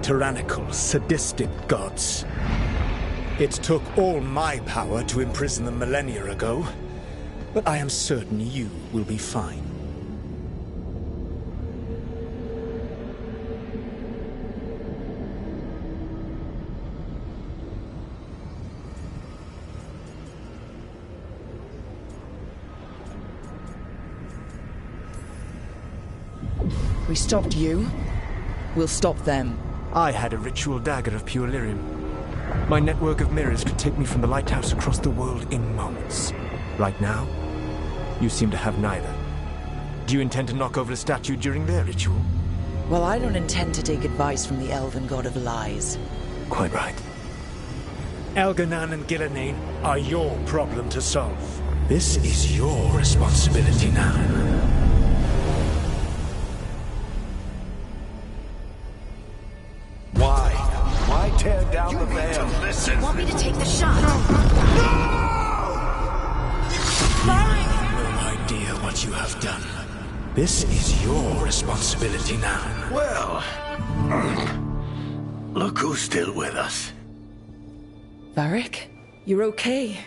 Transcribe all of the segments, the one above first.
tyrannical, sadistic gods. It took all my power to imprison them millennia ago, but I am certain you will be fine. We stopped you. We'll stop them. I had a ritual dagger of pure lyrium. My network of mirrors could take me from the lighthouse across the world in moments. Right now, you seem to have neither. Do you intend to knock over a statue during their ritual? Well, I don't intend to take advice from the elven god of lies. Quite right. Elganan and Gillenane are your problem to solve. This is your responsibility now. Why tear down the veil? Listen. Want me to take the shot? No! No idea what you have done. This is your responsibility now. Well, look who's still with us. Varric, you're okay.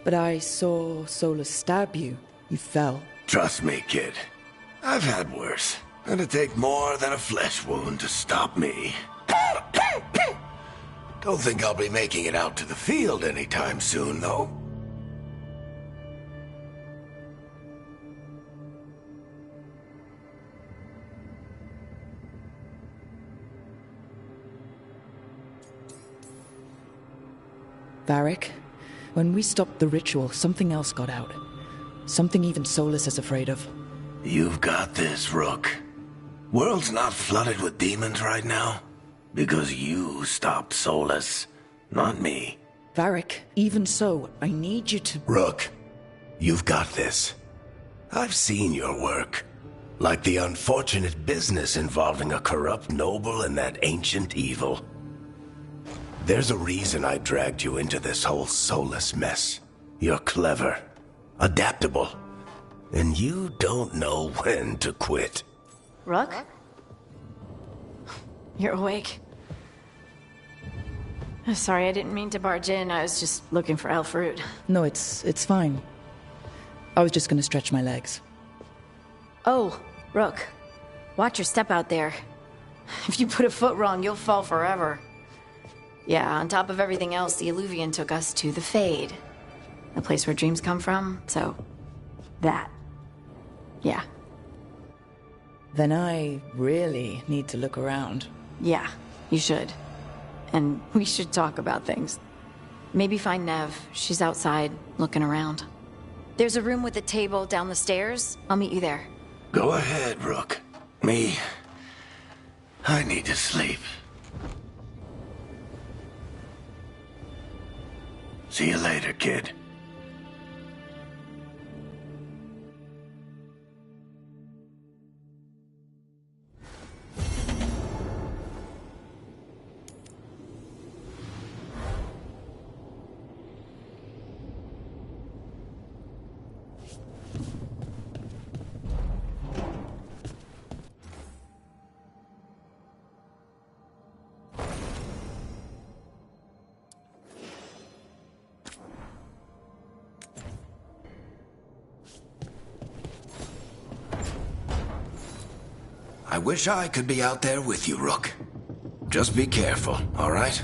But I saw Solus stab you. You fell. Trust me, kid. I've had worse. It'd take more than a flesh wound to stop me. Don't think I'll be making it out to the field anytime soon, though. Varric, when we stopped the ritual, something else got out. Something even Solus is afraid of. You've got this, Rook. World's not flooded with demons right now. Because you stopped Solus, not me. Varric, even so, I need you to... Rook, you've got this. I've seen your work. Like the unfortunate business involving a corrupt noble and that ancient evil. There's a reason I dragged you into this whole Solus mess. You're clever, adaptable, and you don't know when to quit. Rook? You're awake. Sorry, I didn't mean to barge in. I was just looking for elf fruit. No, it's fine. I was just gonna stretch my legs. Oh, Rook. Watch your step out there. If you put a foot wrong, you'll fall forever. Yeah, on top of everything else, the Illuvian took us to the Fade. The place where dreams come from, so... that. Yeah. Then I really need to look around. Yeah, you should. And we should talk about things. Maybe find Nev. She's outside, looking around. There's a room with a table down the stairs. I'll meet you there. Go ahead, Rook. Me... I need to sleep. See you later, kid. I wish I could be out there with you, Rook. Just be careful, all right?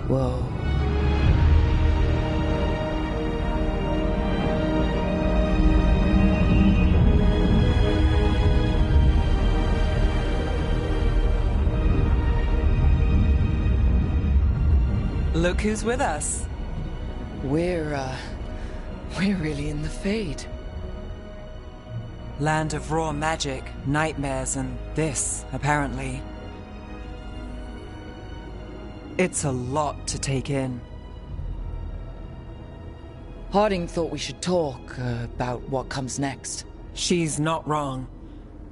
Whoa. Look who's with us. We're really in the Fade. Land of raw magic, nightmares, and this, apparently. It's a lot to take in. Harding thought we should talk about what comes next. She's not wrong.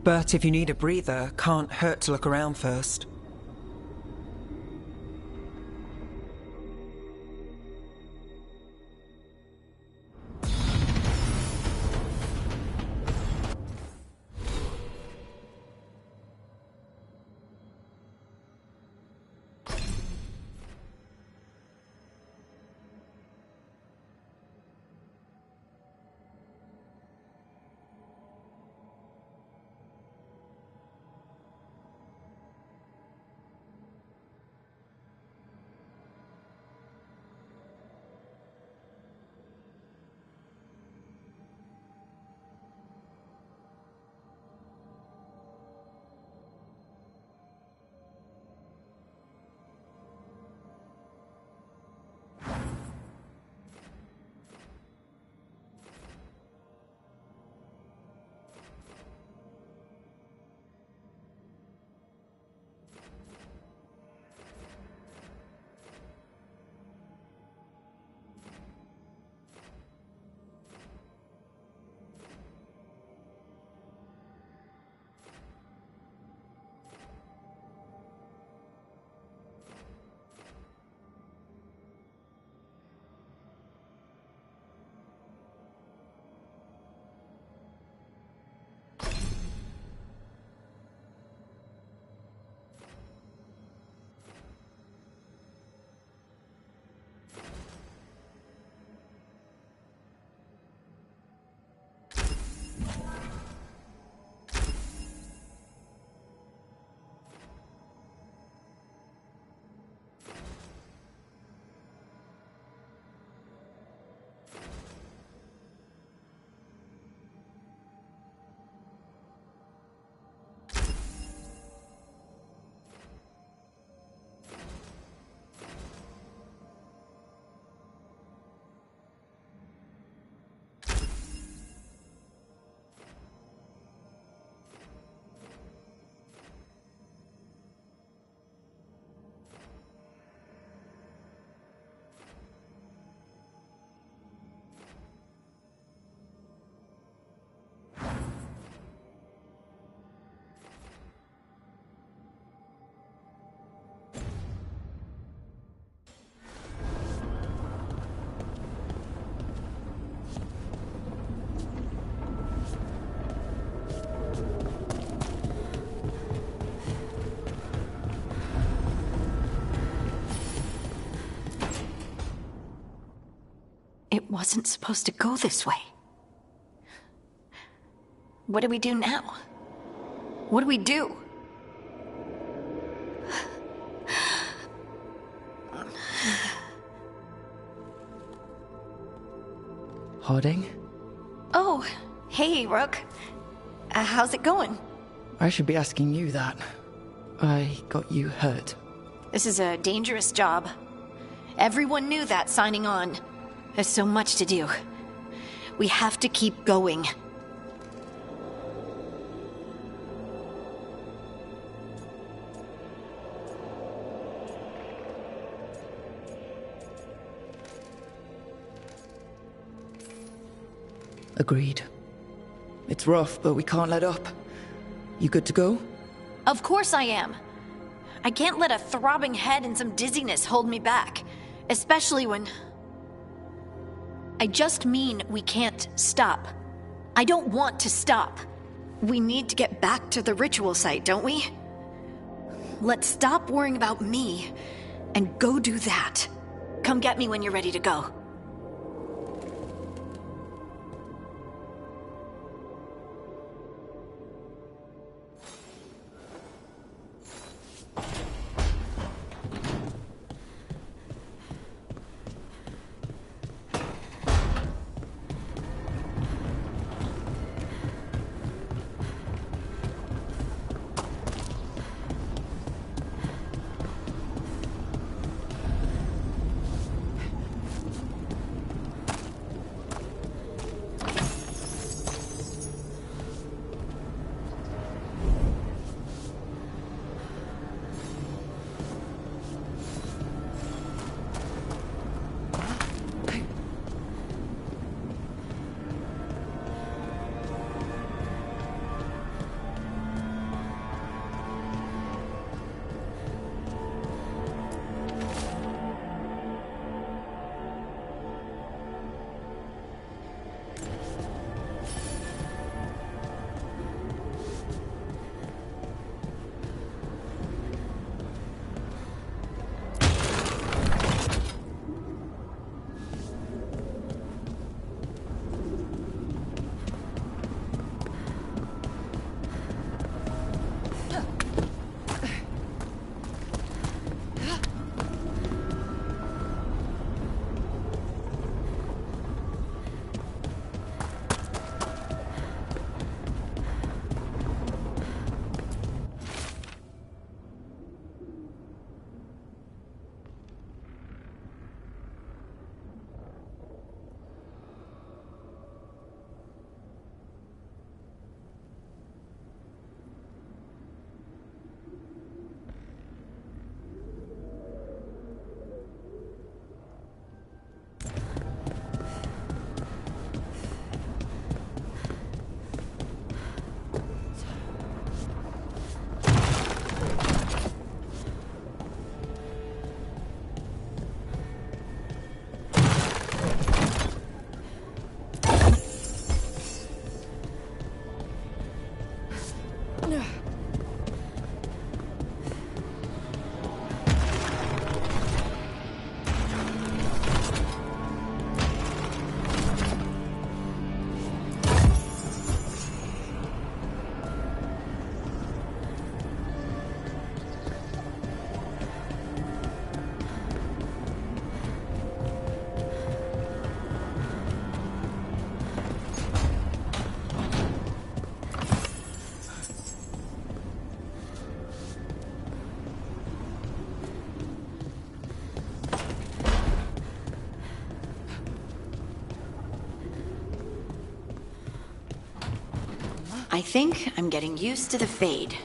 But if you need a breather, can't hurt to look around first. It wasn't supposed to go this way. What do we do now? What do we do? Harding? Oh, hey, Rook. How's it going? I should be asking you that. I got you hurt. This is a dangerous job. Everyone knew that signing on. There's so much to do. We have to keep going. Agreed. It's rough, but we can't let up. You good to go? Of course I am. I can't let a throbbing head and some dizziness hold me back. Especially when... I just mean we can't stop. I don't want to stop. We need to get back to the ritual site, don't we? let's stop worrying about me and go do that. Come get me when you're ready to go. I think I'm getting used to the Fade.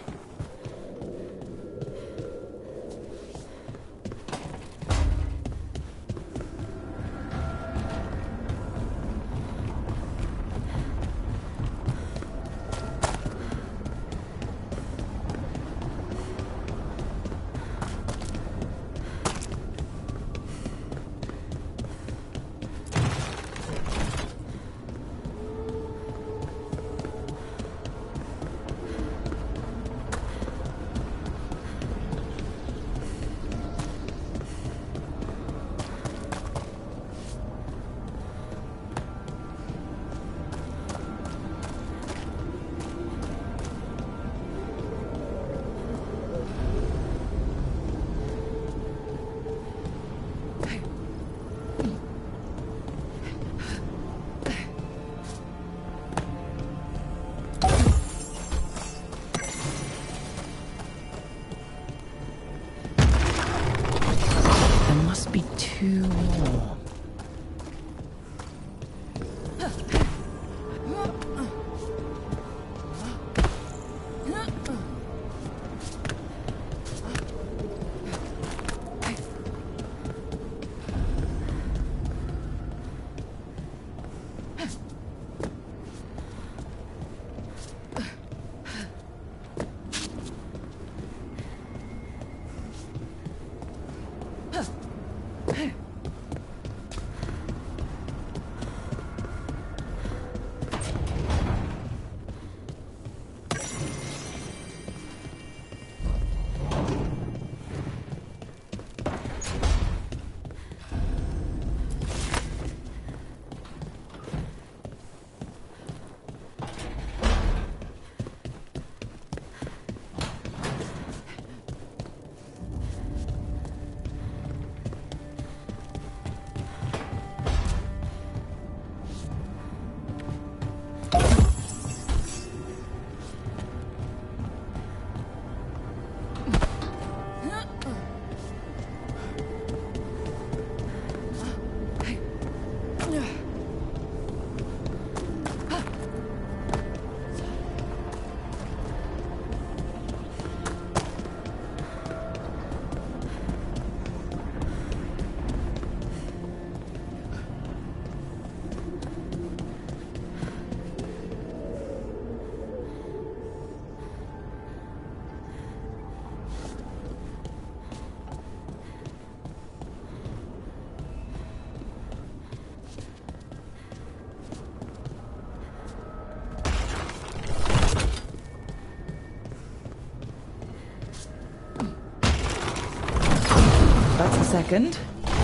second.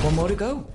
One more to go.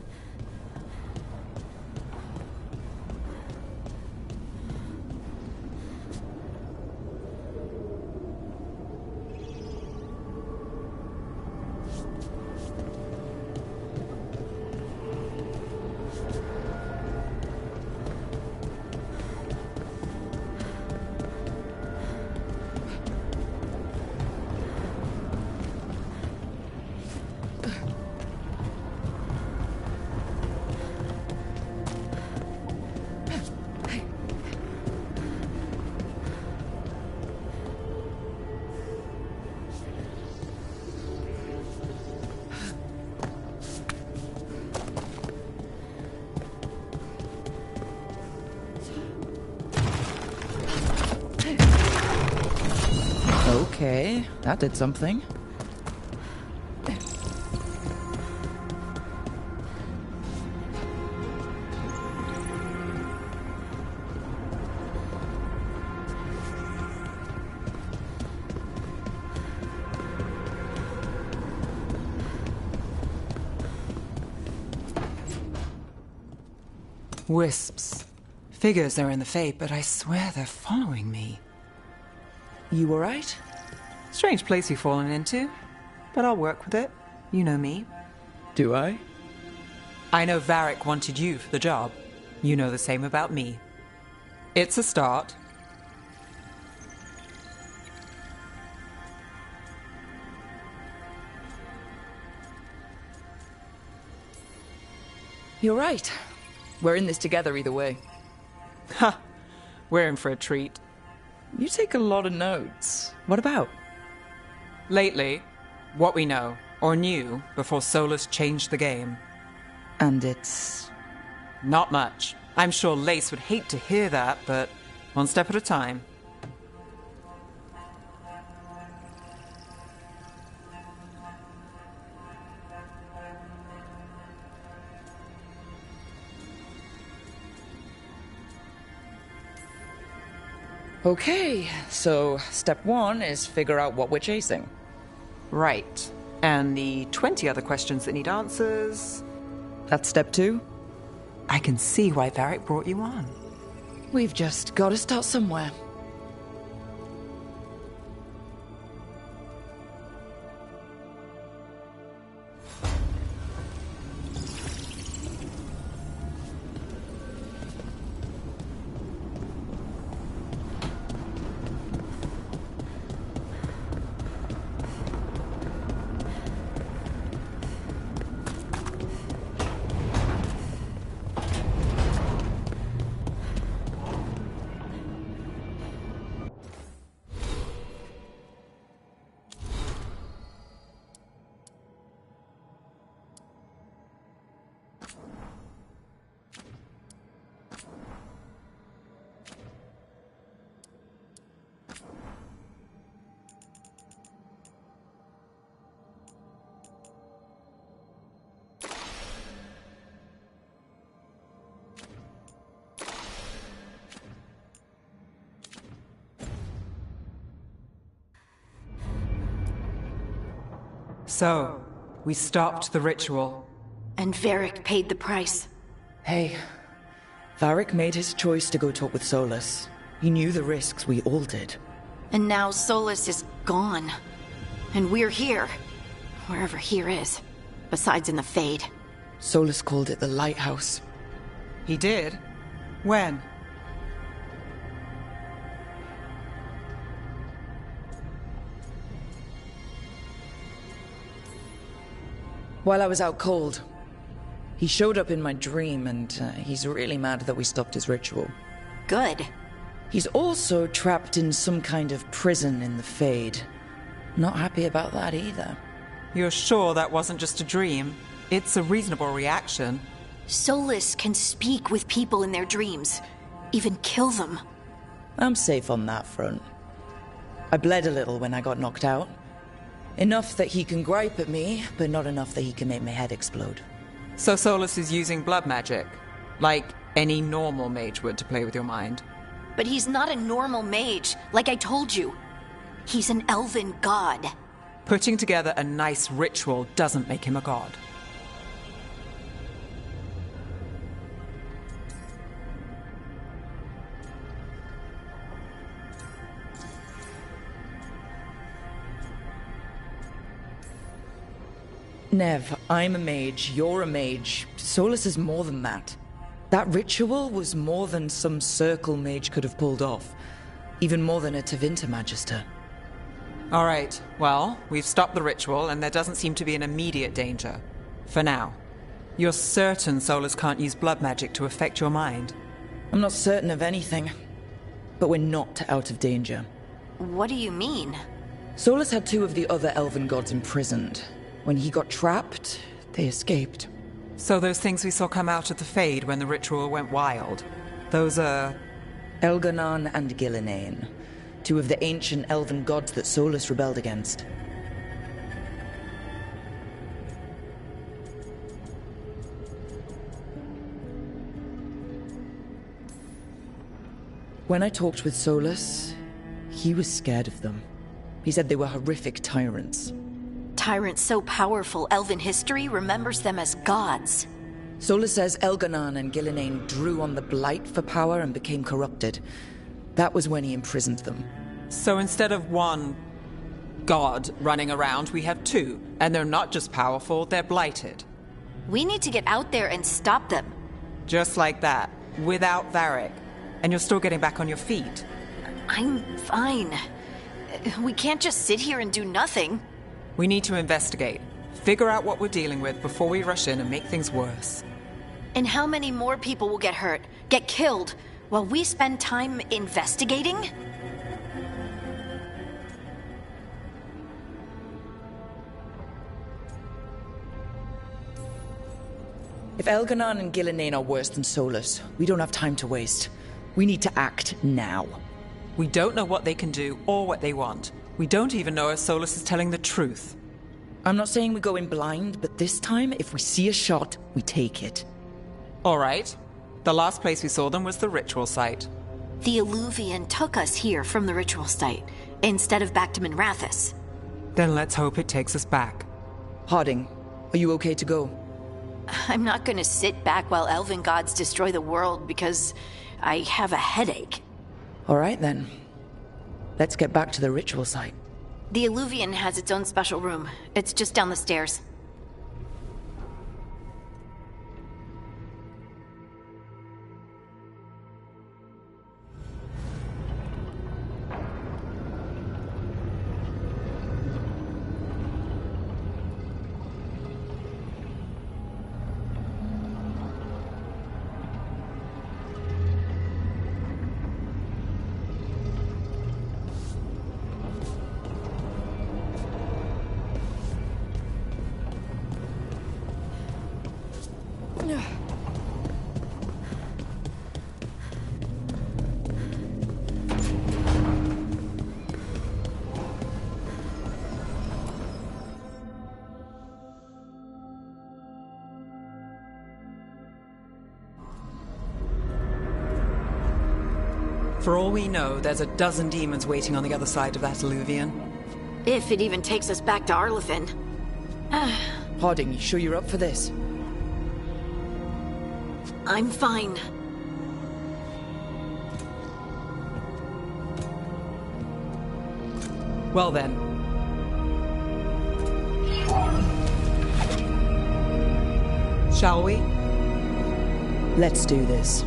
Okay, that did something. Wisps. Figures are in the Fate, but I swear they're following me. You alright? Strange place you've fallen into, but I'll work with it. You know me. Do I? I know Varric wanted you for the job. You know the same about me. It's a start. You're right. We're in this together either way. Ha! We're in for a treat. You take a lot of notes. What about? Lately, what we know, or knew, before Solus changed the game. And it's... Not much. I'm sure Lace would hate to hear that, but one step at a time. Okay, so step 1 is figure out what we're chasing. Right. And the 20 other questions that need answers... That's step 2? I can see why Varric brought you on. We've just got to start somewhere. So, we stopped the ritual. And Varric paid the price. Hey, Varric made his choice to go talk with Solus. He knew the risks, we all did. And now Solus is gone. And we're here. Wherever here is. Besides in the Fade. Solus called it the Lighthouse. He did? When? While I was out cold. He showed up in my dream, and he's really mad that we stopped his ritual. Good. He's also trapped in some kind of prison in the Fade. Not happy about that either. You're sure that wasn't just a dream? It's a reasonable reaction. Solus can speak with people in their dreams. Even kill them. I'm safe on that front. I bled a little when I got knocked out. Enough that he can gripe at me, but not enough that he can make my head explode. So Solus is using blood magic? Like any normal mage would to play with your mind? But he's not a normal mage, like I told you. He's an elven god. Putting together a nice ritual doesn't make him a god. Nev, I'm a mage, you're a mage. Solus is more than that. That ritual was more than some circle mage could have pulled off. Even more than a Tevinter Magister. All right, well, we've stopped the ritual, and there doesn't seem to be an immediate danger. For now. You're certain Solus can't use blood magic to affect your mind? I'm not certain of anything. But we're not out of danger. What do you mean? Solus had 2 of the other elven gods imprisoned. When he got trapped, they escaped. So those things we saw come out of the Fade when the ritual went wild, those are... Elganon and Gillinane. 2 of the ancient elven gods that Solus rebelled against. When I talked with Solus, he was scared of them. He said they were horrific tyrants. Tyrants so powerful, elven history remembers them as gods. Solus says Elganon and Gillinane drew on the Blight for power and became corrupted. That was when he imprisoned them. So instead of one god running around, we have 2. And they're not just powerful, they're blighted. We need to get out there and stop them. Just like that, without Varric. And you're still getting back on your feet. I'm fine. We can't just sit here and do nothing. We need to investigate. Figure out what we're dealing with before we rush in and make things worse. And how many more people will get hurt, get killed, while we spend time investigating? If Elganon and Gillinane are worse than Solus, we don't have time to waste. We need to act now. We don't know what they can do or what they want. We don't even know if Solus is telling the truth. I'm not saying we go in blind, but this time, if we see a shot, we take it. All right. The last place we saw them was the ritual site. The Illuvian took us here from the ritual site, instead of back to Minrathous. Then let's hope it takes us back. Harding, are you okay to go? I'm not gonna sit back while elven gods destroy the world because I have a headache. All right, then. Let's get back to the ritual site. The Illuvian has its own special room. It's just down the stairs. For all we know, there's a dozen demons waiting on the other side of that Illuvian. If it even takes us back to Arlithin. Harding, you sure you're up for this? I'm fine. Well then. Shall we? Let's do this.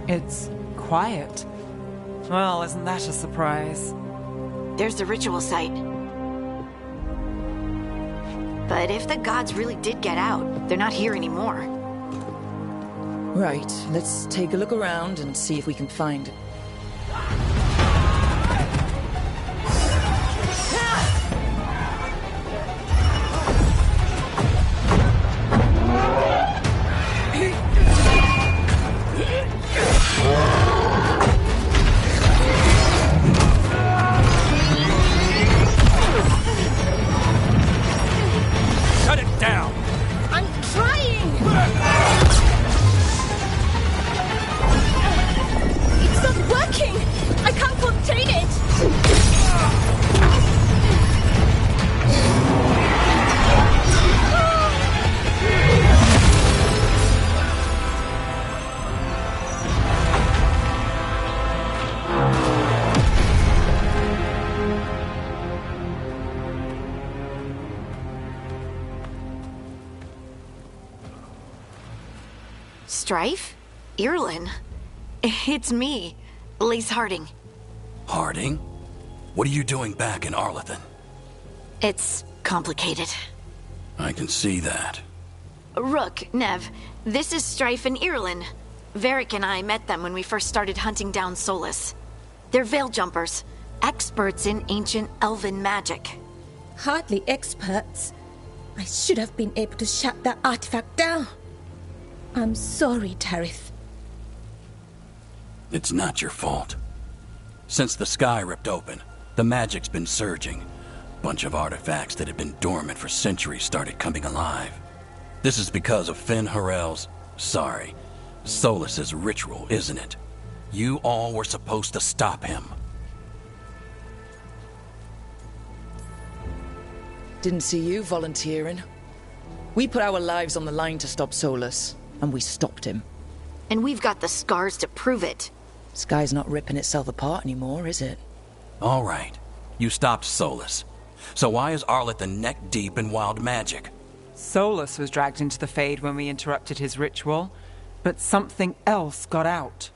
It's quiet. Well, isn't that a surprise? There's the ritual site. But if the gods really did get out, they're not here anymore. Right, let's take a look around and see if we can find... Shut it down! I'm trying! It's not Strife? Irlin? It's me, Lace Harding. Harding? What are you doing back in Arlethan? It's complicated. I can see that. Rook, Nev, this is Strife and Irlin. Varric and I met them when we first started hunting down Solus. They're veil jumpers, experts in ancient elven magic. Hardly experts. I should have been able to shut that artifact down. I'm sorry, Tarith. It's not your fault. Since the sky ripped open, the magic's been surging. Bunch of artifacts that had been dormant for centuries started coming alive. This is because of Finn Harel's... Solus's ritual, isn't it? You all were supposed to stop him. Didn't see you volunteering. We put our lives on the line to stop Solus, and we stopped him. And we've got the scars to prove it. Sky's not ripping itself apart anymore, is it? All right. You stopped Solus. So why is Arlethan neck deep in wild magic? Solus was dragged into the Fade when we interrupted his ritual, but something else got out.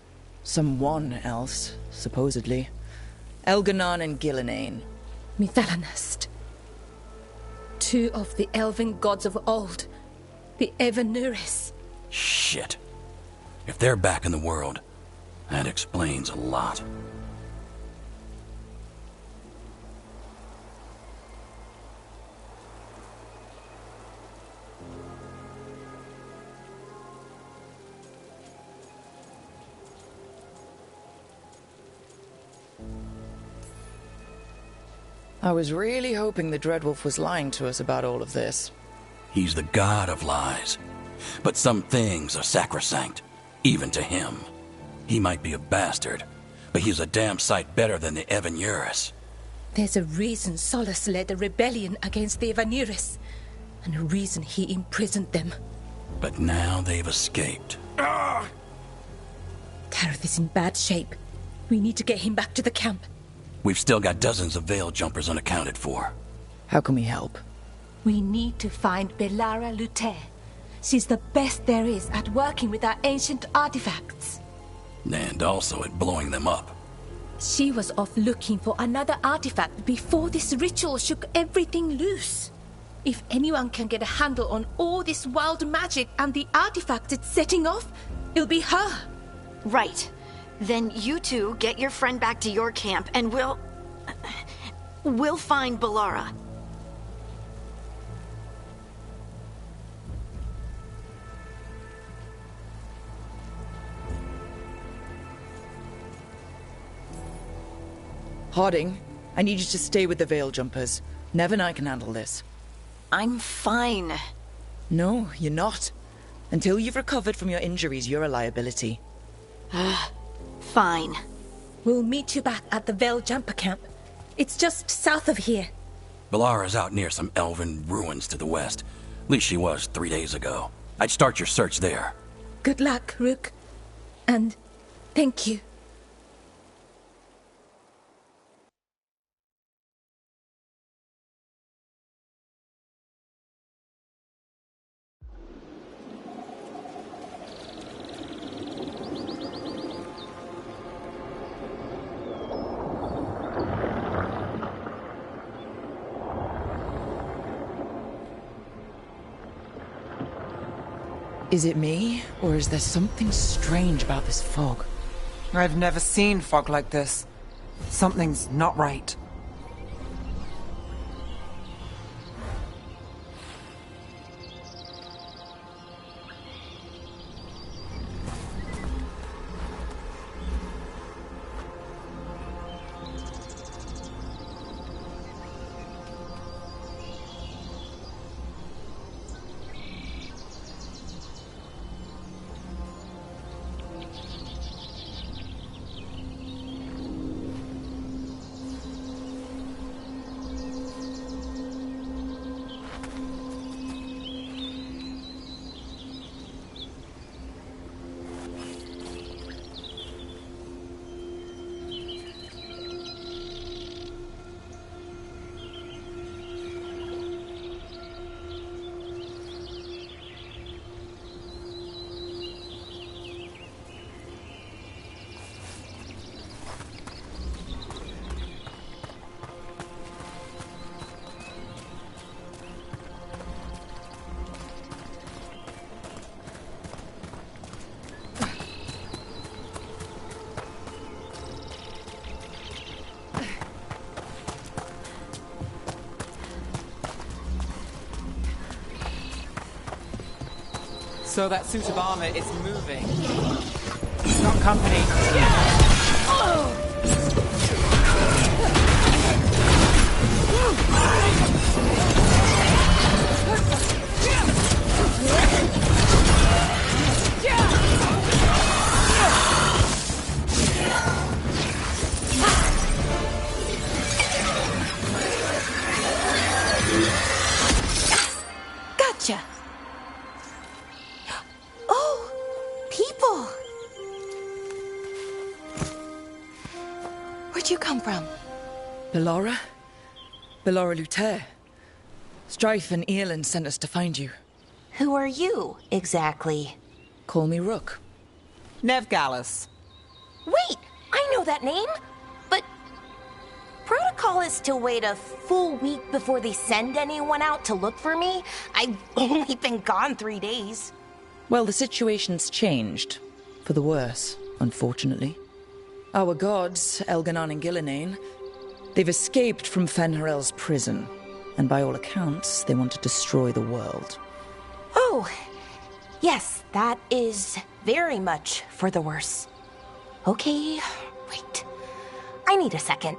Someone else, supposedly. Elganon and Gillenane. Mithalanast. Two of the elven gods of old. The Evanuris. Shit. If they're back in the world, that explains a lot. I was really hoping the Dreadwolf was lying to us about all of this. He's the god of lies. But some things are sacrosanct, even to him. He might be a bastard, but he's a damn sight better than the Evanuris. There's a reason Solus led a rebellion against the Evanuris, and a reason he imprisoned them. But now they've escaped. Tarith is in bad shape. We need to get him back to the camp. We've still got dozens of veil jumpers unaccounted for. How can we help? We need to find Belara Lute. She's the best there is at working with our ancient artifacts. And also at blowing them up. She was off looking for another artifact before this ritual shook everything loose. If anyone can get a handle on all this wild magic and the artifacts it's setting off, it'll be her. Right. Then you two get your friend back to your camp and we'll find Belara. Harding, I need you to stay with the veil jumpers. Nev and I can handle this. I'm fine. No, you're not. Until you've recovered from your injuries, you're a liability. Fine. We'll meet you back at the Veil Jumper camp. It's just south of here. Belara's out near some elven ruins to the west. At least she was 3 days ago. I'd start your search there. Good luck, Rook. And thank you. Is it me, or is there something strange about this fog? I've never seen fog like this. Something's not right. So that suit of armor is moving. It's got company. Gotcha. Oh, people. Where'd you come from? Bellora? Bellora Luther. Strife and Earlin sent us to find you. Who are you, exactly? Call me Rook. Nev Gallus. Wait, I know that name. But protocol is to wait a full week before they send anyone out to look for me. I've only been gone 3 days. Well, the situation's changed. For the worse, unfortunately. Our gods, Elganon and Gillinane, they've escaped from Fen'Harel's prison. And by all accounts, they want to destroy the world. Oh, yes, that is very much for the worse. Okay, wait. I need a second.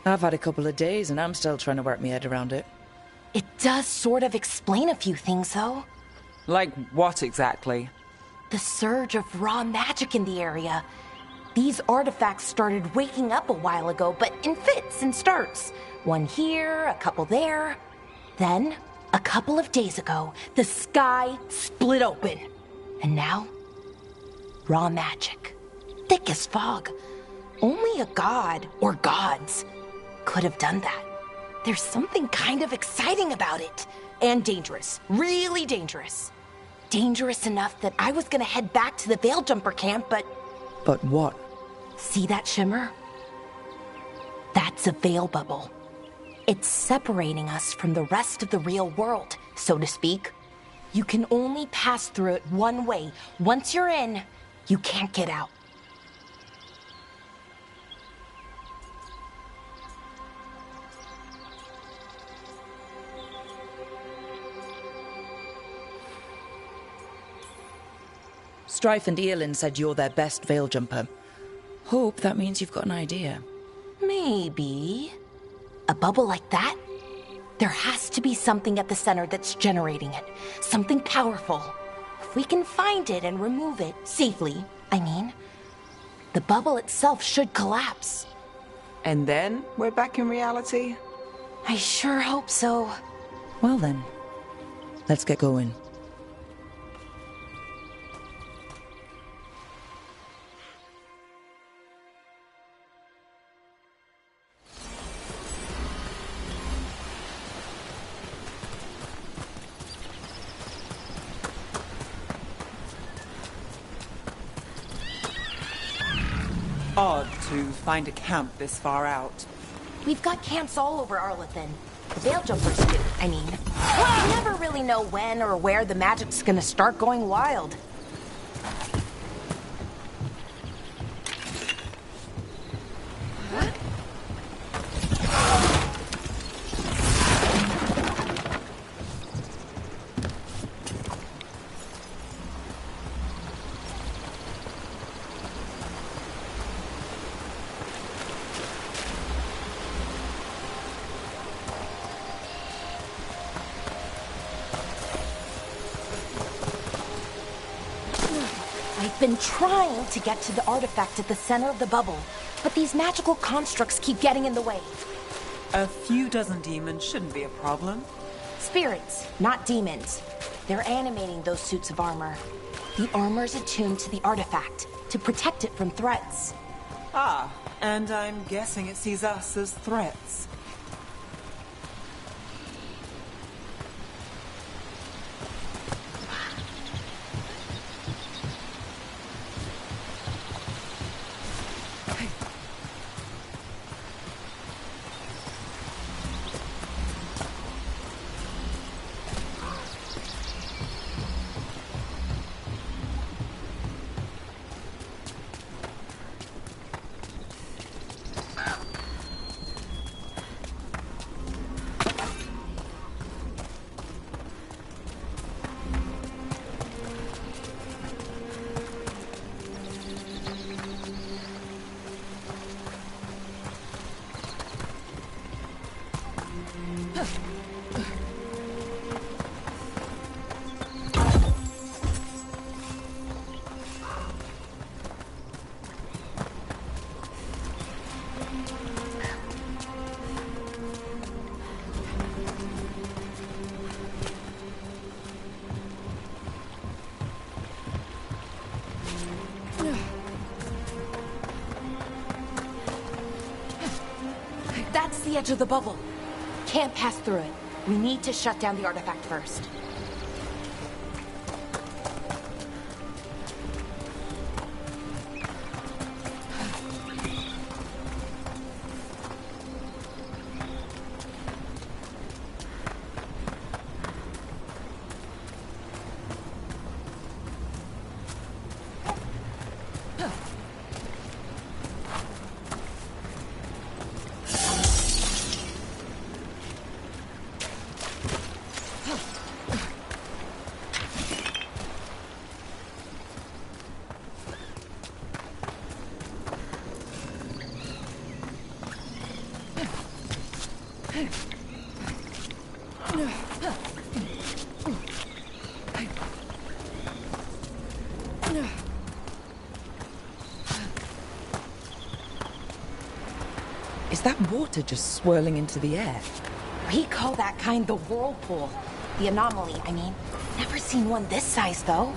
I've had a couple of days and I'm still trying to work my head around it. It does sort of explain a few things, though. Like what exactly? The surge of raw magic in the area. These artifacts started waking up a while ago, but in fits and starts. One here, a couple there. Then, a couple of days ago, the sky split open. And now, raw magic. Thick as fog. Only a god, or gods, could have done that. There's something kind of exciting about it. And dangerous. Really dangerous. Dangerous enough that I was gonna head back to the Veil Jumper camp, but... But what? See that shimmer? That's a veil bubble. It's separating us from the rest of the real world, so to speak. You can only pass through it one way. Once you're in, you can't get out. Strife and Earlin said you're their best Veil Jumper. Hope that means you've got an idea. Maybe. A bubble like that? There has to be something at the center that's generating it. Something powerful. If we can find it and remove it, safely, I mean, the bubble itself should collapse. And then we're back in reality? I sure hope so. Well then, let's get going. Odd to find a camp this far out. We've got camps all over Arlethan. The Veil Jumpers do, I mean. You never really know when or where the magic's gonna start going wild. I've been trying to get to the artifact at the center of the bubble, but these magical constructs keep getting in the way. A few dozen demons shouldn't be a problem. Spirits, not demons. They're animating those suits of armor. The armor's attuned to the artifact to protect it from threats. Ah, and I'm guessing it sees us as threats. That's the edge of the bubble. Can't pass through it. We need to shut down the artifact first. Is that water just swirling into the air? We call that kind the whirlpool. The anomaly, I mean. Never seen one this size, though.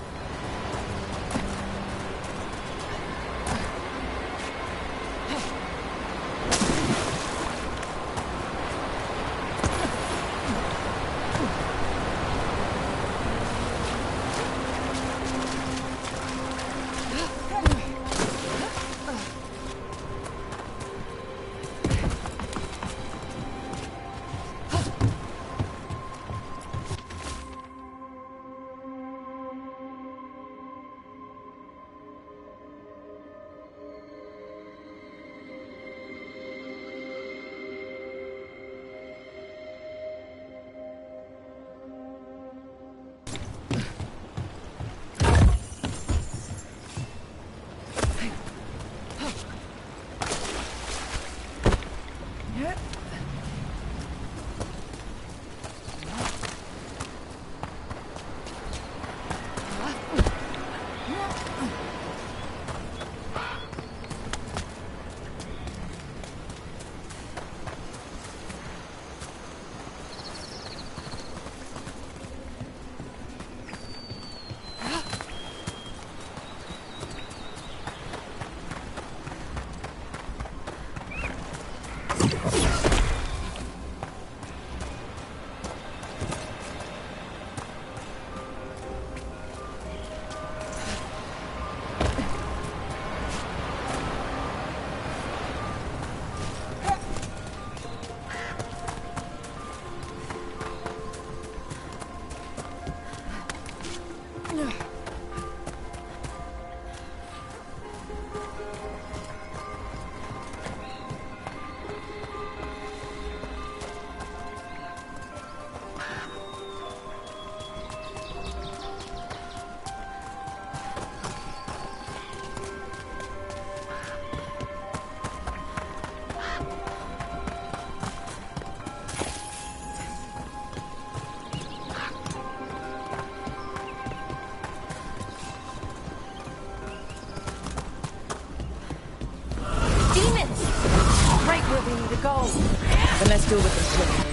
Then let's deal with them quick.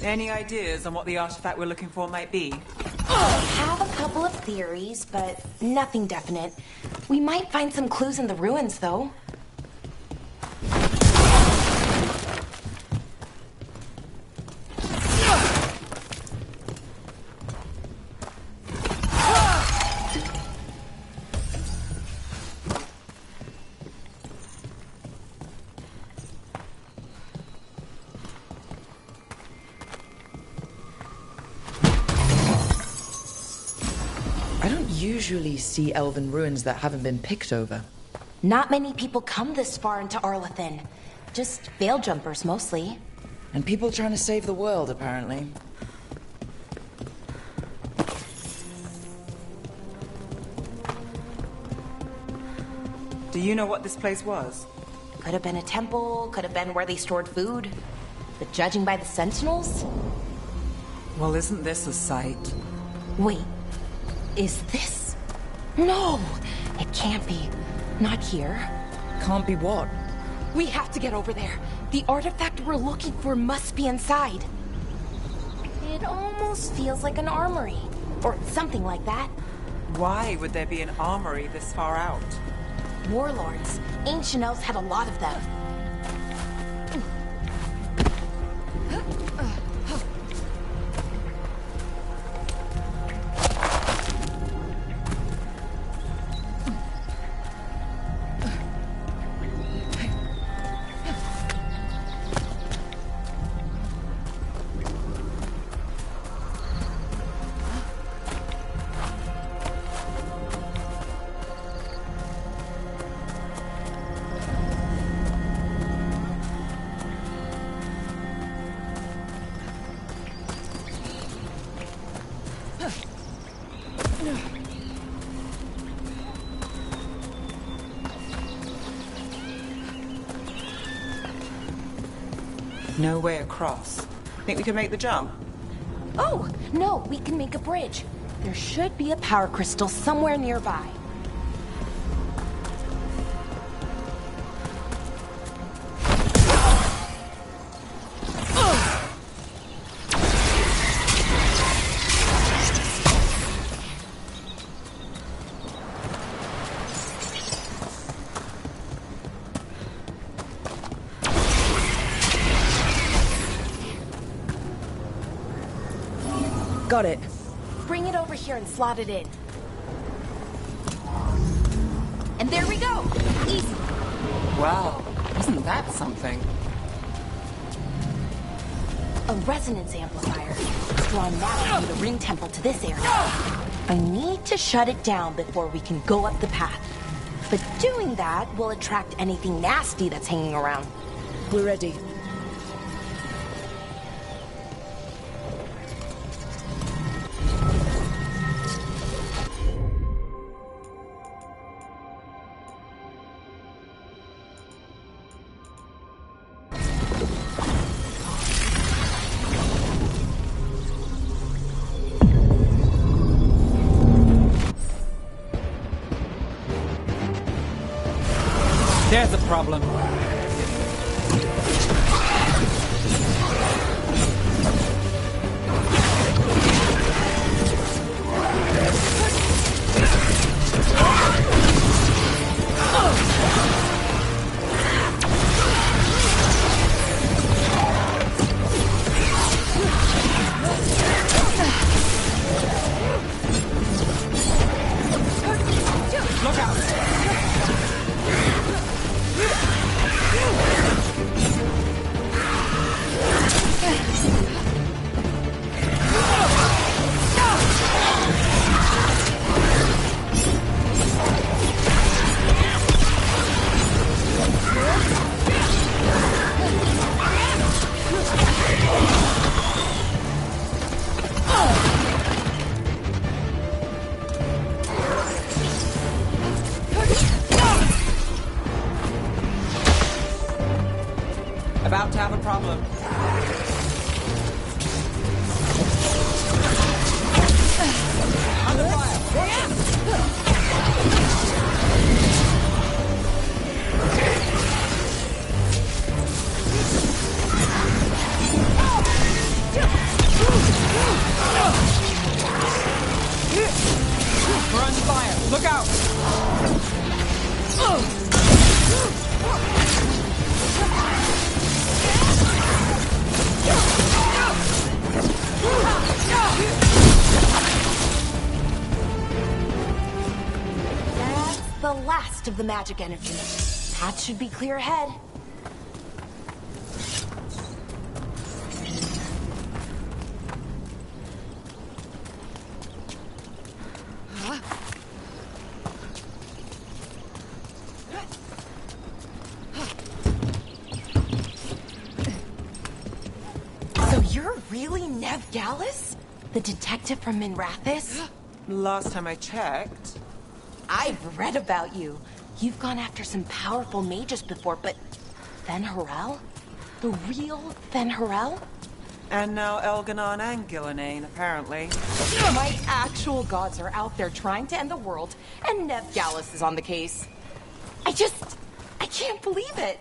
Any ideas on what the artifact we're looking for might be? I have a couple of theories, but nothing definite. We might find some clues in the ruins, though. usually see elven ruins that haven't been picked over. Not many people come this far into Arlathan. Just veil jumpers, mostly. And people trying to save the world, apparently. Do you know what this place was? Could have been a temple, could have been where they stored food. But judging by the sentinels... Well, isn't this a sight? Wait, is this... No! It can't be. Not here. Can't be what? We have to get over there. The artifact we're looking for must be inside. It almost feels like an armory. Or something like that. Why would there be an armory this far out? Warlords. Ancient elves had a lot of them. No way across. Think we can make the jump? Oh, no, we can make a bridge. There should be a power crystal somewhere nearby. Got it. Bring it over here and slot it in. And there we go! Easy! Wow, isn't that something? A resonance amplifier. Drawn now from the ring temple to this area. I need to shut it down before we can go up the path. But doing that will attract anything nasty that's hanging around. We're ready. There's a problem. Look out! About to have a problem. Under fire! We're under fire! Look out! That's the last of the magic energy. That should be clear ahead. You're really Nev Gallus? The detective from Minrathis? Last time I checked. I've read about you. You've gone after some powerful mages before, but Fen'Harel? The real Fen'Harel? And now Elganon and Gillinane, apparently. My actual gods are out there trying to end the world, and Nev Gallus is on the case. I can't believe it.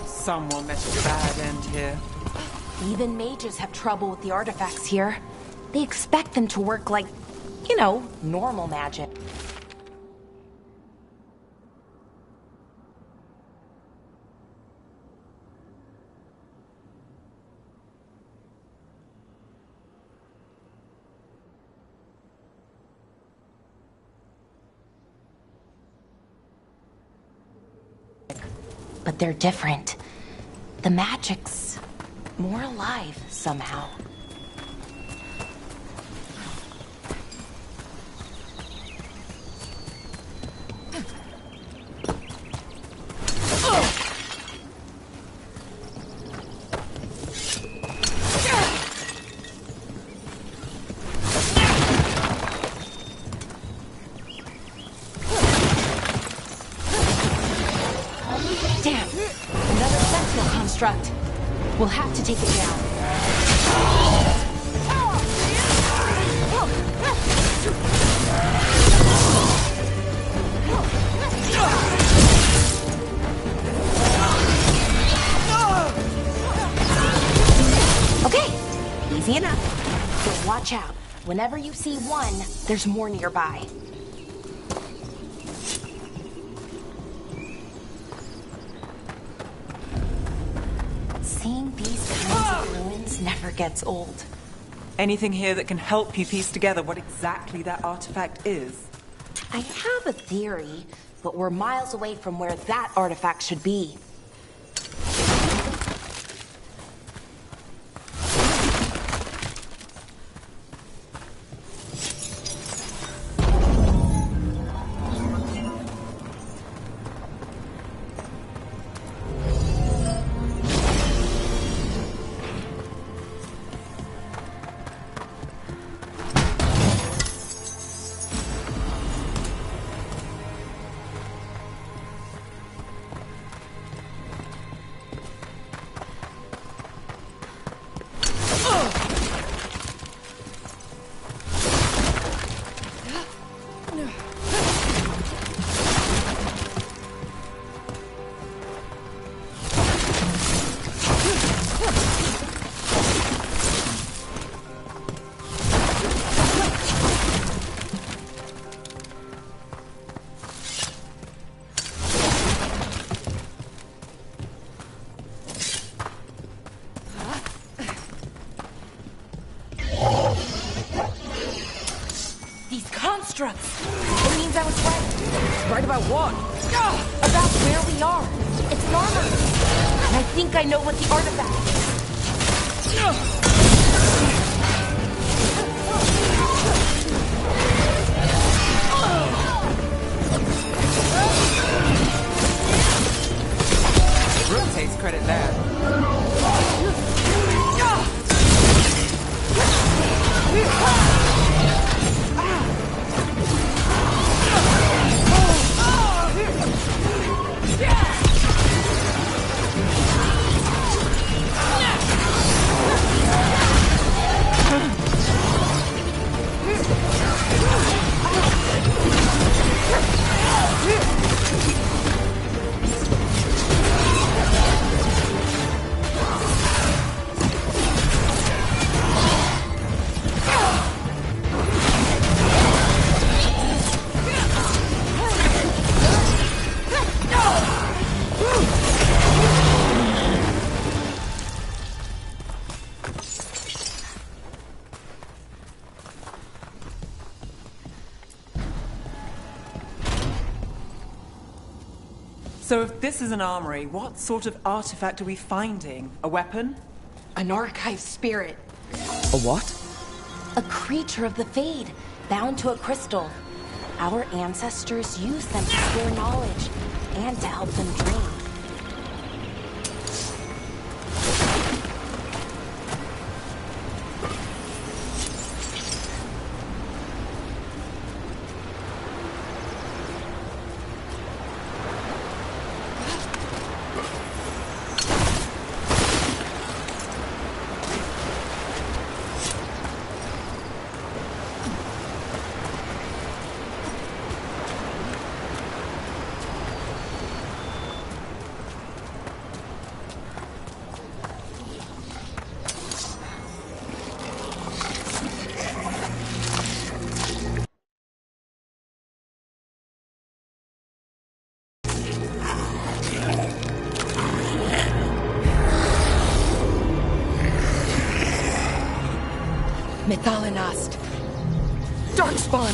Someone met a bad end here. Even mages have trouble with the artifacts here. They expect them to work like, you know, normal magic. But they're different. The magic's more alive somehow. Damn! Another sentinel construct. We'll have to take it down. Okay, easy enough. But watch out. Whenever you see one, there's more nearby. Seeing these kinds of ruins never gets old. Anything here that can help you piece together what exactly that artifact is? I have a theory, but we're miles away from where that artifact should be. Constructs. It means I was right. Right about what? About where we are. It's normal. And I think I know what the artifact is. Rook takes credit there. So if this is an armory, what sort of artifact are we finding? A weapon? An archive spirit. A what? A creature of the Fade, bound to a crystal. Our ancestors used them to store knowledge and to help them dream. Methalinast. Darkspawn.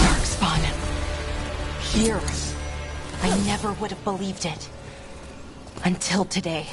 Darkspawn. Here. I never would have believed it. Until today.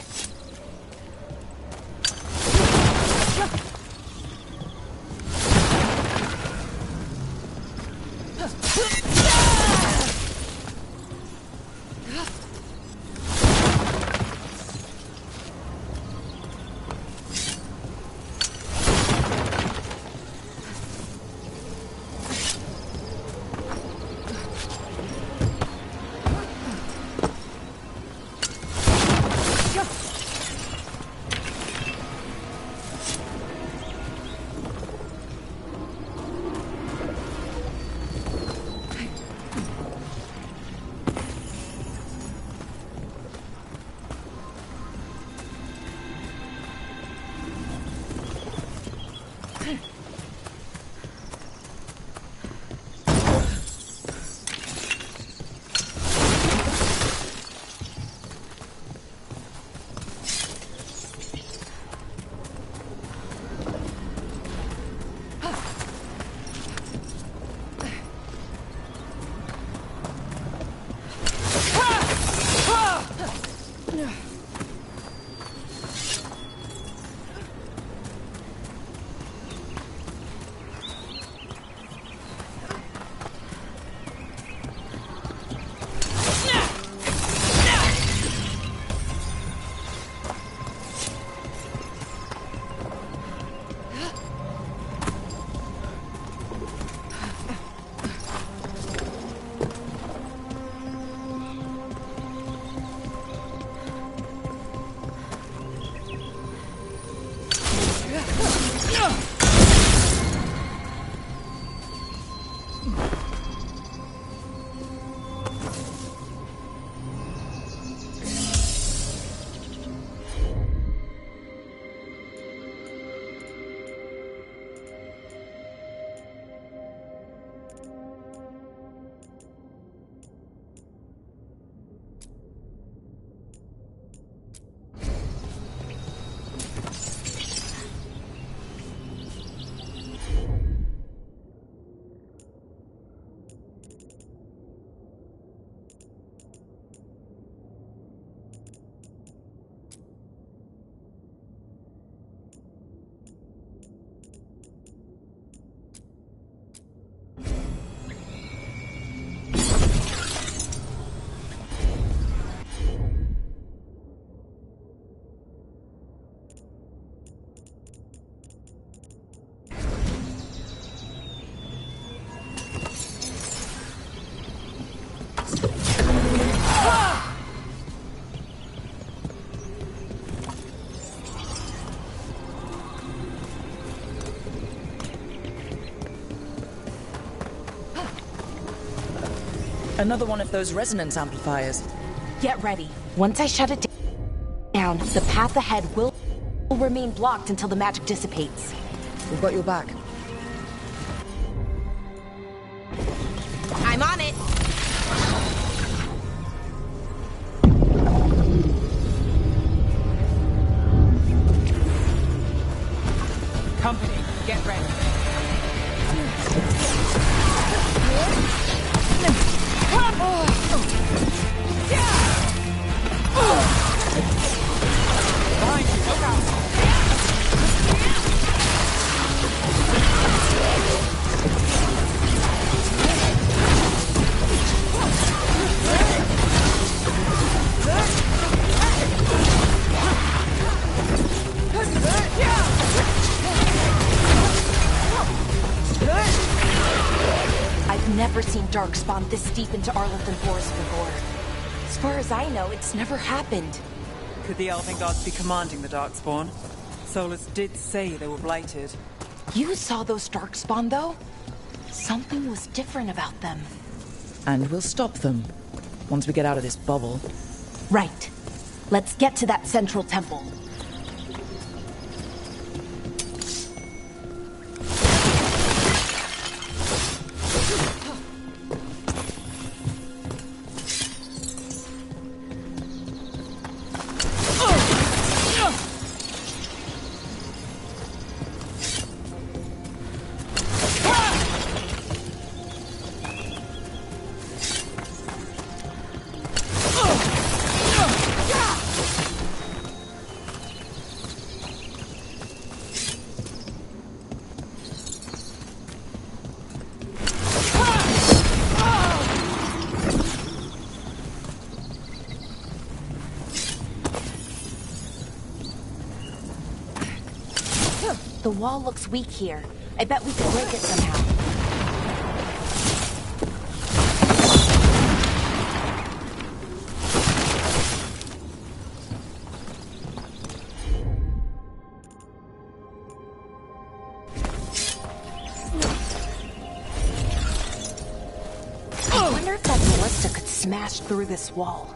Another one of those resonance amplifiers. Get ready. Once I shut it down, the path ahead will will remain blocked until the magic dissipates. We've got your back. I'm on it. Company, get ready. Behind you, look out! I've never seen Darkspawn this deep into Arlington Forest before. As far as I know, it's never happened. Could the Elven Gods be commanding the Darkspawn? Solus did say they were blighted. You saw those Darkspawn, though? Something was different about them. And we'll stop them once we get out of this bubble. Right. Let's get to that central temple. The wall looks weak here. I bet we could break it somehow. I wonder if that ballista could smash through this wall.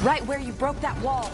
Right where you broke that wall.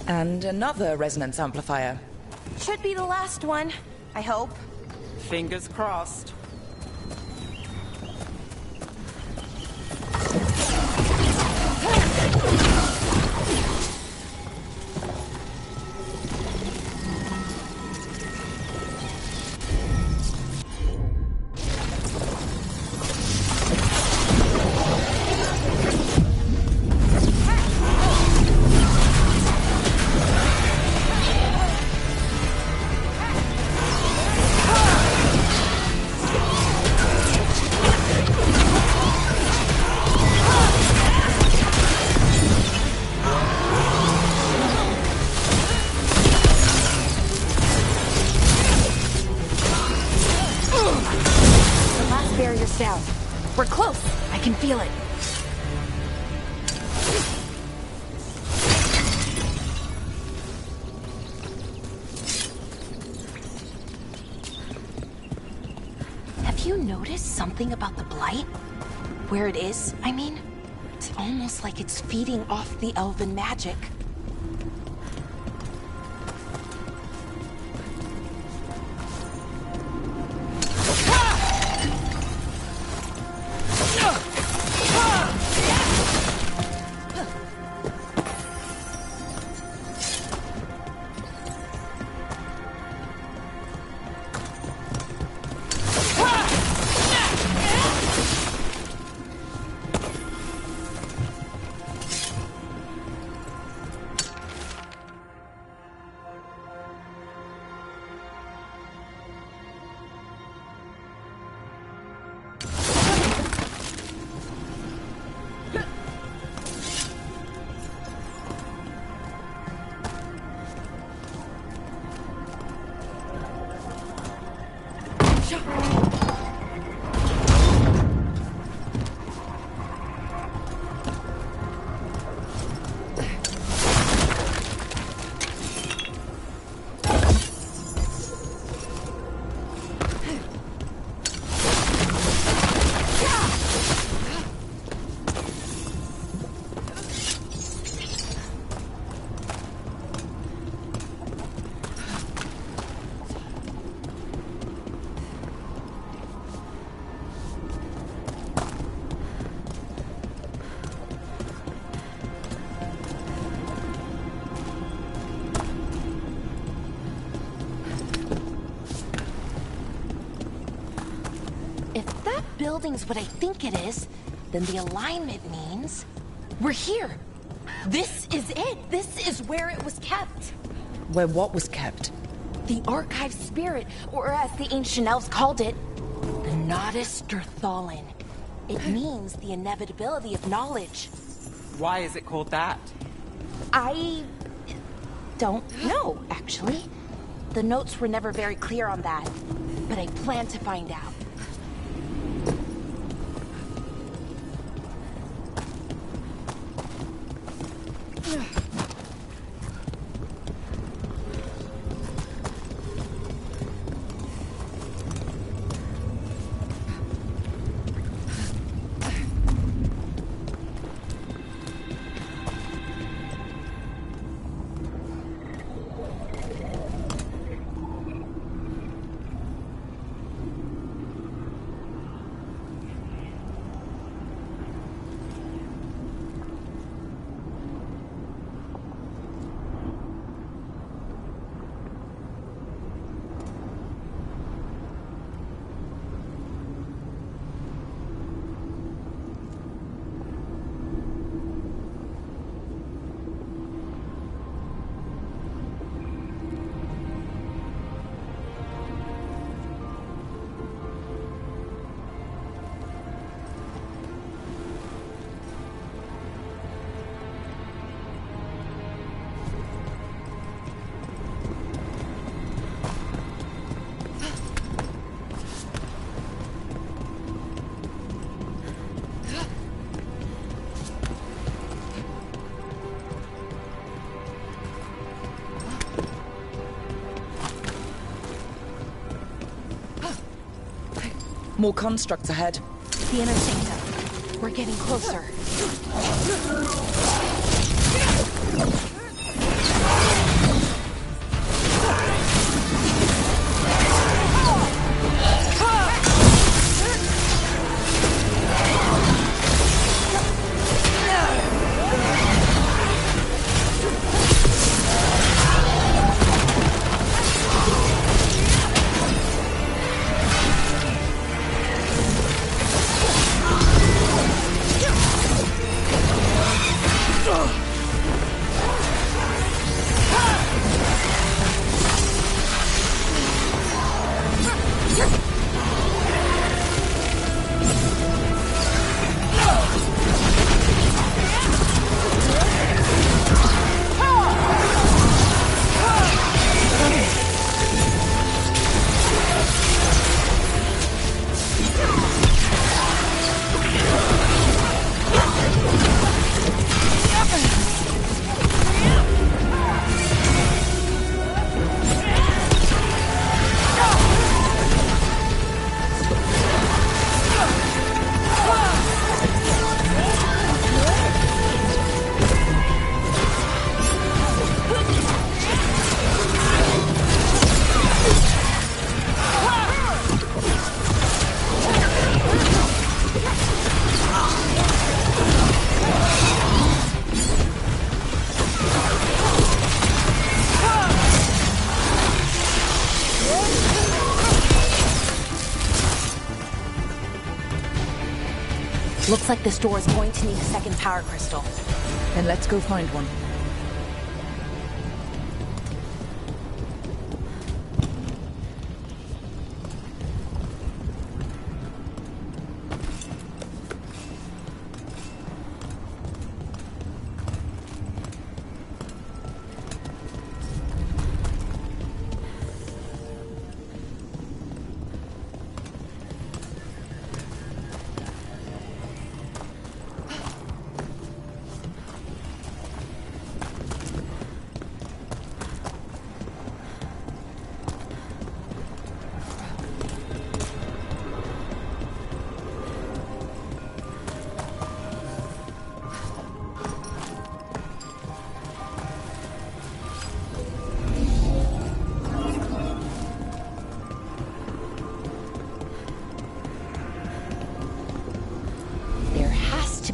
And another resonance amplifier. Should be the last one, I hope. Fingers crossed. feel it. Have you noticed something about the blight? Where it is, I mean? It's almost like it's feeding off the elven magic. Building's what I think it is, then the alignment means we're here. This is it. This is where it was kept. Where what was kept? The archive spirit, or as the ancient elves called it, the Nodus Derthalin. It means the inevitability of knowledge. Why is it called that? I don't know, actually. The notes were never very clear on that, but I plan to find out. More constructs ahead. The inner sanctum. We're getting closer. Looks like this door is going to need a second power crystal. Then let's go find one.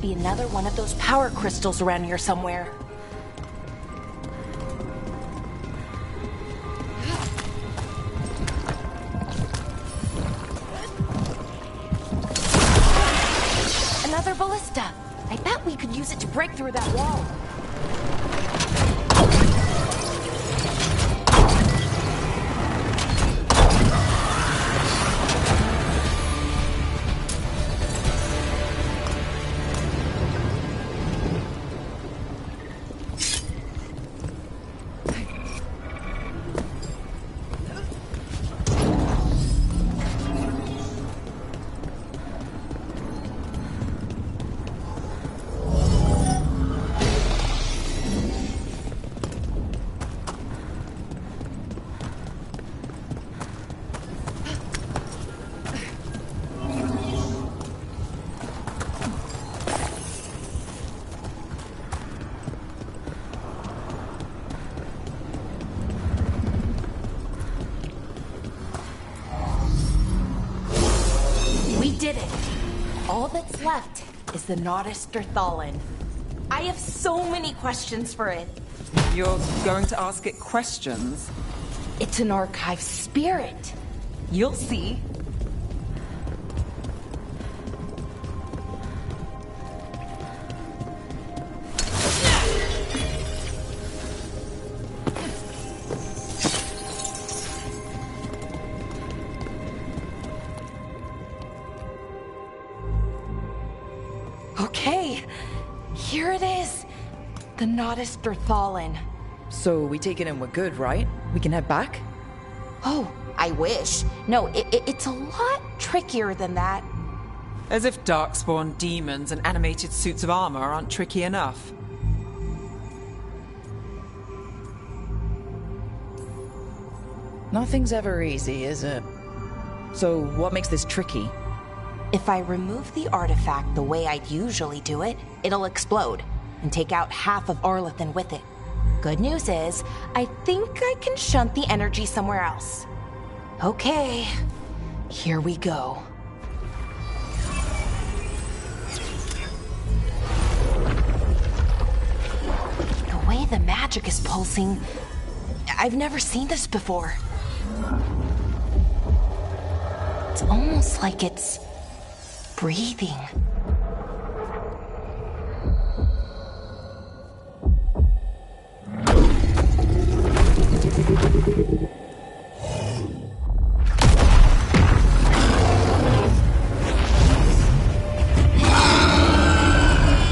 Be another one of those power crystals around here somewhere. Another ballista. I bet we could use it to break through that wall. Did it. All that's left is the Nodus Derthalin. I have so many questions for it. You're going to ask it questions? It's an archive spirit. You'll see. Okay, here it is. The Nodus Derthalin. So we take it and we're good, right? We can head back? Oh, I wish. No, it's a lot trickier than that. As if darkspawn demons and animated suits of armor aren't tricky enough. Nothing's ever easy, is it? So what makes this tricky? If I remove the artifact the way I'd usually do it, it'll explode and take out half of Arlathan with it. Good news is, I think I can shunt the energy somewhere else. Okay, here we go. The way the magic is pulsing, I've never seen this before. It's almost like it's breathing.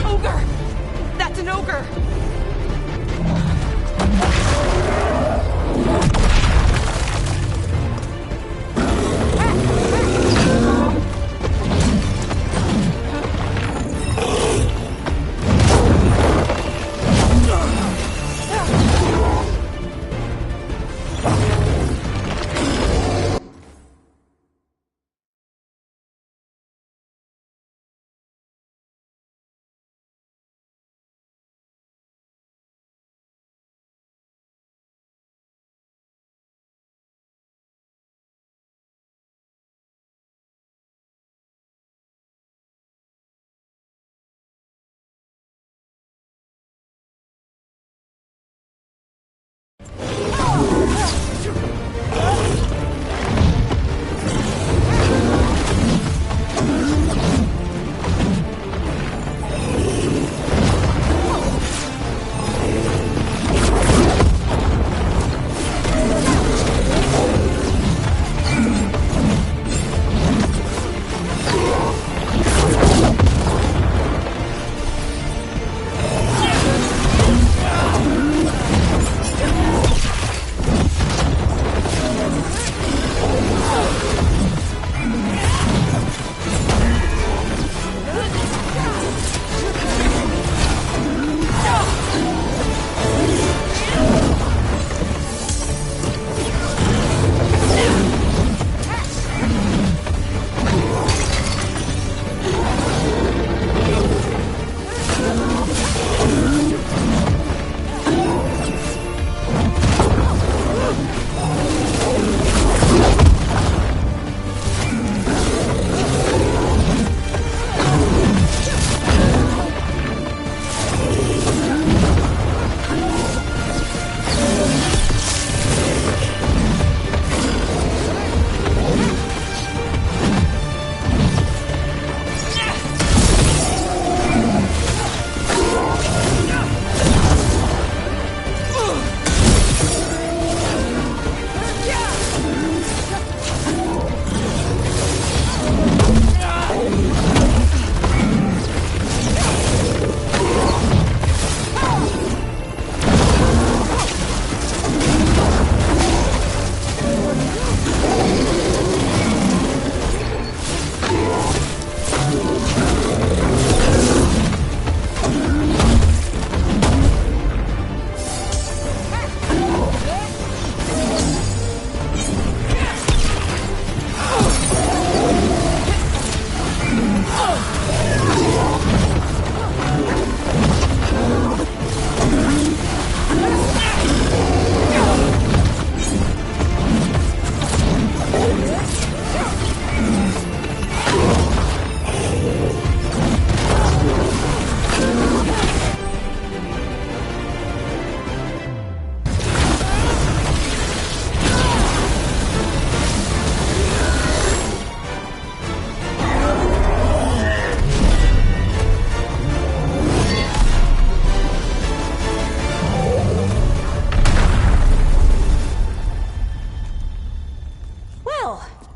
Ogre! That's an ogre!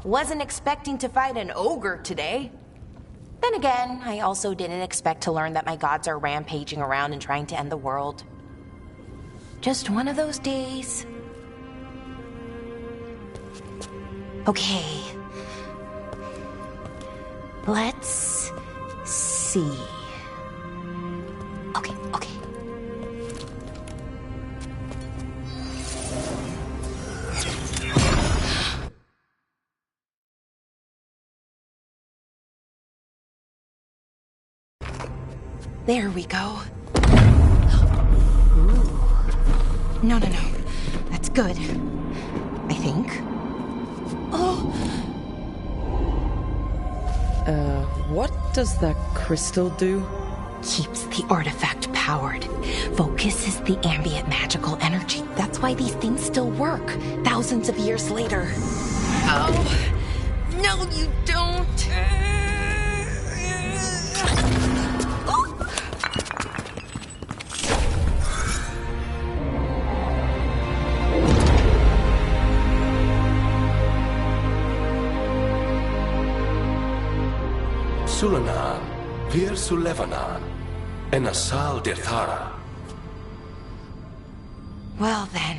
Wasn't expecting to fight an ogre today. Then again, I also didn't expect to learn that my gods are rampaging around and trying to end the world. Just one of those days. Okay. Let's see. Okay. There we go. Ooh. No. That's good. I think. Oh! What does that crystal do? Keeps the artifact powered. Focuses the ambient magical energy. That's why these things still work, thousands of years later. Oh! No, you don't! Sulanan, Vir Sulevanan, and Asal Dirthara. Well then.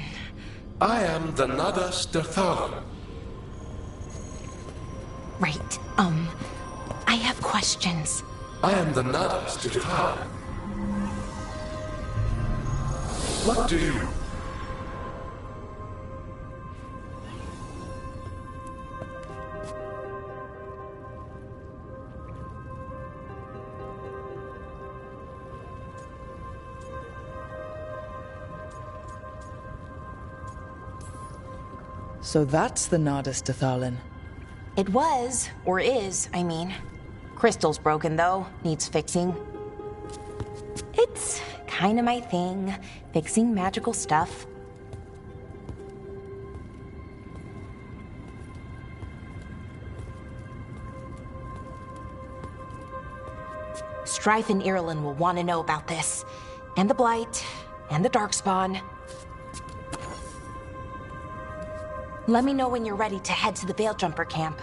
I am the Nadas Dirthalan. Right, I have questions. I am the Nadas Dirthalan. What do you... So that's the Nardis Dathalin. It was, or is, I mean. Crystal's broken, though. Needs fixing. It's kinda my thing, fixing magical stuff. Strife and Irulan will want to know about this. And the Blight, and the Darkspawn. Let me know when you're ready to head to the Veil Jumper camp.